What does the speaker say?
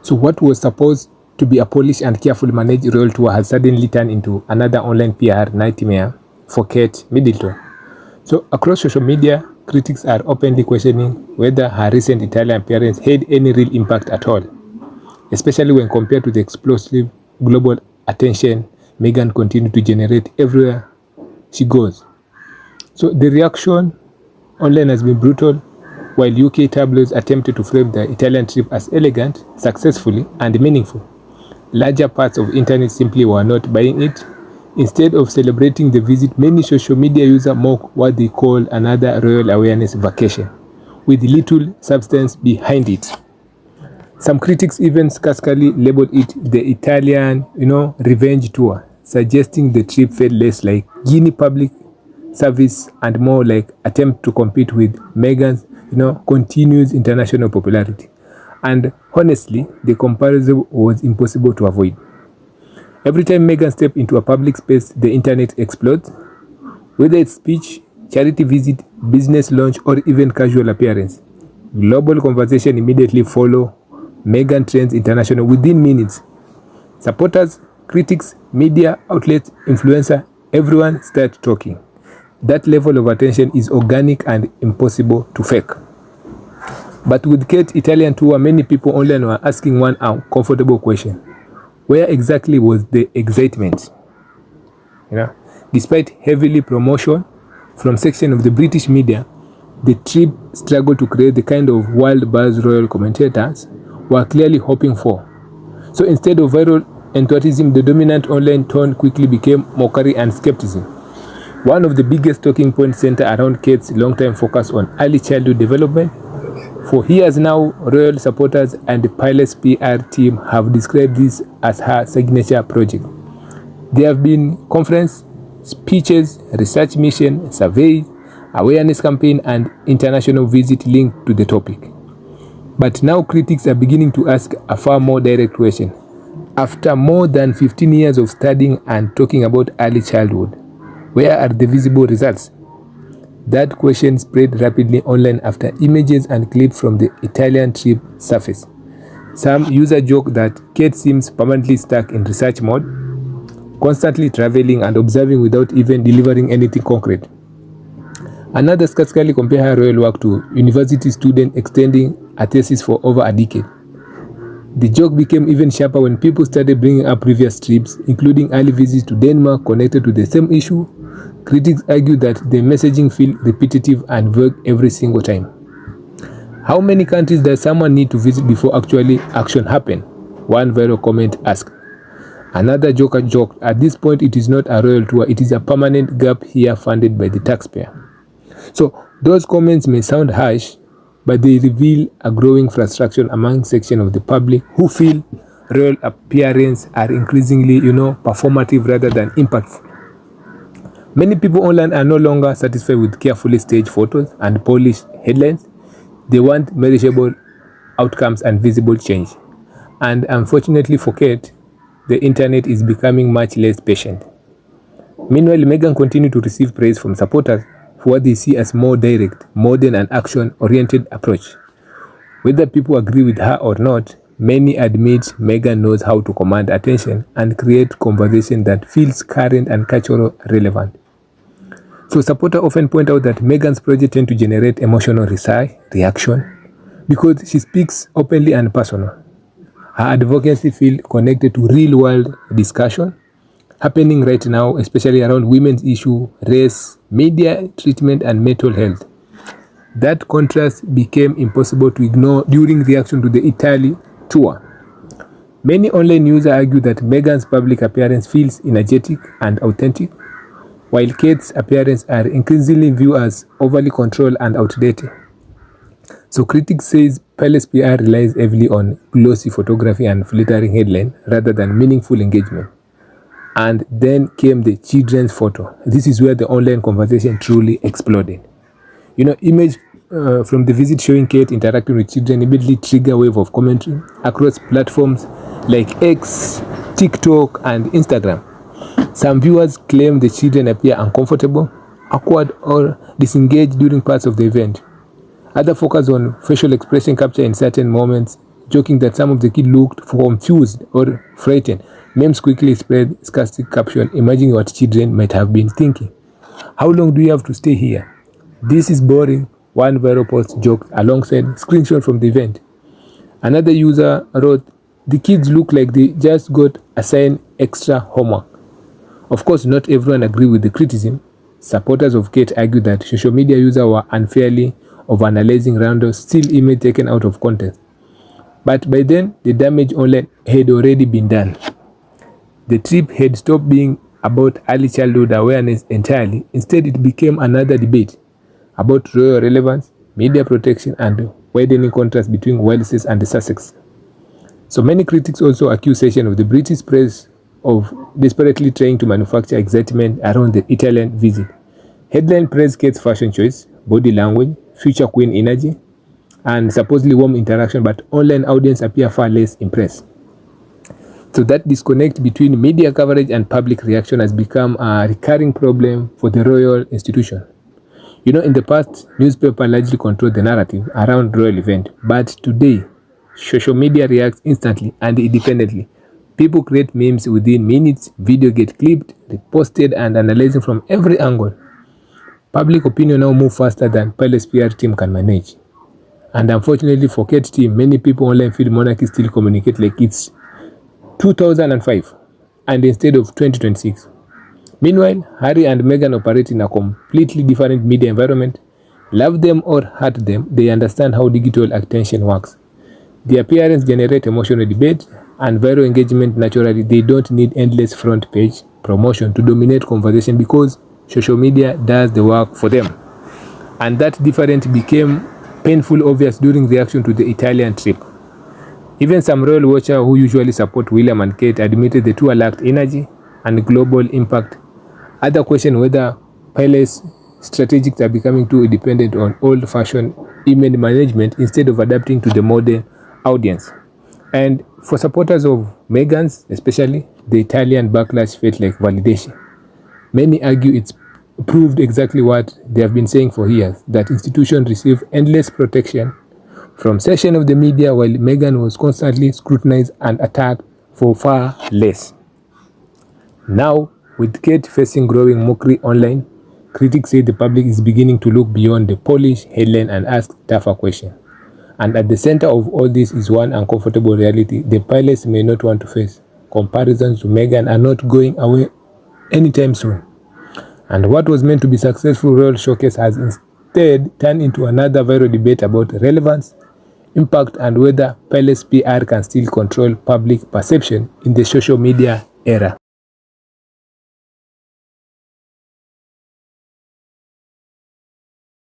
So what was supposed to be a polished and carefully managed royal tour has suddenly turned into another online PR nightmare for Kate Middleton. So across social media, critics are openly questioning whether her recent Italian appearance had any real impact at all, especially when compared to the explosive global attention Meghan continued to generate everywhere she goes. So the reaction online has been brutal, while UK tabloids attempted to frame the Italian trip as elegant, successfully, and meaningful. Larger parts of the internet simply were not buying it. Instead of celebrating the visit, many social media users mock what they call another royal awareness vacation, with little substance behind it. Some critics even sarcastically labeled it the Italian, revenge tour, suggesting the trip felt less like Guinea public service and more like attempt to compete with Meghan's, continuous international popularity. And honestly, the comparison was impossible to avoid. Every time Meghan steps into a public space, the internet explodes. Whether it's speech, charity visit, business launch, or even casual appearance, global conversation immediately follow. Meghan trends international within minutes. Supporters, critics, media outlets, influencers, everyone start talking. That level of attention is organic and impossible to fake. But with Kate's Italian tour, many people online were asking one uncomfortable question. Where exactly was the excitement? Despite heavily promotion from section of the British media, the trip struggled to create the kind of wild buzz royal commentators were clearly hoping for. So instead of viral enthusiasm, the dominant online tone quickly became mockery and skepticism. One of the biggest talking points centered around Kate's long-time focus on early childhood development. For years now, royal supporters and the Palace PR team have described this as her signature project. There have been conferences, speeches, research mission, surveys, awareness campaign, and international visit linked to the topic. But now critics are beginning to ask a far more direct question. After more than 15 years of studying and talking about early childhood, where are the visible results? That question spread rapidly online after images and clips from the Italian trip surfaced. Some users joke that Kate seems permanently stuck in research mode, constantly traveling and observing without even delivering anything concrete. Another sarcastically compared her royal work to university student extending a thesis for over a decade. The joke became even sharper when people started bringing up previous trips, including early visits to Denmark connected to the same issue. Critics argue that the messaging feels repetitive and vague every single time. How many countries does someone need to visit before actually action happen? One viral comment asked. Another joker joked, at this point it is not a royal tour, it is a permanent gap here funded by the taxpayer. So those comments may sound harsh, but they reveal a growing frustration among sections of the public who feel royal appearances are increasingly, performative rather than impactful. Many people online are no longer satisfied with carefully staged photos and polished headlines. They want measurable outcomes and visible change. And unfortunately for Kate, the internet is becoming much less patient. Meanwhile, Meghan continued to receive praise from supporters for what they see as more direct, modern and action-oriented approach. Whether people agree with her or not, many admit Meghan knows how to command attention and create conversation that feels current and culturally relevant. So supporters often point out that Meghan's project tend to generate emotional reaction because she speaks openly and personal. Her advocacy feels connected to real-world discussion happening right now, especially around women's issue, race, media treatment, and mental health. That contrast became impossible to ignore during reaction to the Italy tour. Many online users argue that Meghan's public appearance feels energetic and authentic, while Kate's appearance are increasingly viewed as overly controlled and outdated. So critics say Palace PR relies heavily on glossy photography and flattering headline rather than meaningful engagement. And then came the children's photo. This is where the online conversation truly exploded. Image from the visit showing Kate interacting with children immediately trigger a wave of commentary across platforms like X, TikTok, and Instagram. Some viewers claim the children appear uncomfortable, awkward, or disengaged during parts of the event. Others focus on facial expression captured in certain moments, joking that some of the kids looked confused or frightened. Memes quickly spread sarcastic caption, imagining what children might have been thinking. How long do you have to stay here? This is boring. One viral post joked alongside screenshot from the event. Another user wrote, the kids look like they just got assigned extra homework. Of course, not everyone agreed with the criticism. Supporters of Kate argue that social media users were unfairly overanalyzing Randall's still image taken out of context. But by then, the damage online had already been done. The trip had stopped being about early childhood awareness entirely. Instead, it became another debate about royal relevance, media protection, and widening contrast between Wales and the Sussex. So many critics also accuse of the British press of desperately trying to manufacture excitement around the Italian visit. Headline praise Kate's fashion choice, body language, future queen energy, and supposedly warm interaction, but online audience appear far less impressed. So that disconnect between media coverage and public reaction has become a recurring problem for the royal institution. You know, in the past, newspaper largely controlled the narrative around royal event, but today, social media reacts instantly and independently. People create memes within minutes, video get clipped, reposted, and analyzing from every angle. Public opinion now moves faster than Palace PR team can manage. And unfortunately for Kate's team, many people online feel monarchy still communicate like it's 2005 and instead of 2026. Meanwhile, Harry and Meghan operate in a completely different media environment. Love them or hurt them, they understand how digital attention works. Their appearance generates emotional debate and viral engagement naturally. They don't need endless front page promotion to dominate conversation because social media does the work for them. And that difference became painful obvious during reaction to the Italian trip. Even some royal watchers who usually support William and Kate admitted the two lacked energy and global impact. Other question whether Palace strategics are becoming too dependent on old-fashioned image management instead of adapting to the modern audience. And for supporters of Meghan's, especially, the Italian backlash felt like validation. Many argue it's proved exactly what they have been saying for years, that institutions receive endless protection from section of the media while Meghan was constantly scrutinized and attacked for far less. Now, with Kate facing growing mockery online, critics say the public is beginning to look beyond the polished headline and ask tougher questions. And at the center of all this is one uncomfortable reality the pilots may not want to face. Comparisons to Meghan are not going away anytime soon. And what was meant to be successful royal showcase has instead turned into another viral debate about relevance, impact, and whether Palace PR can still control public perception in the social media era.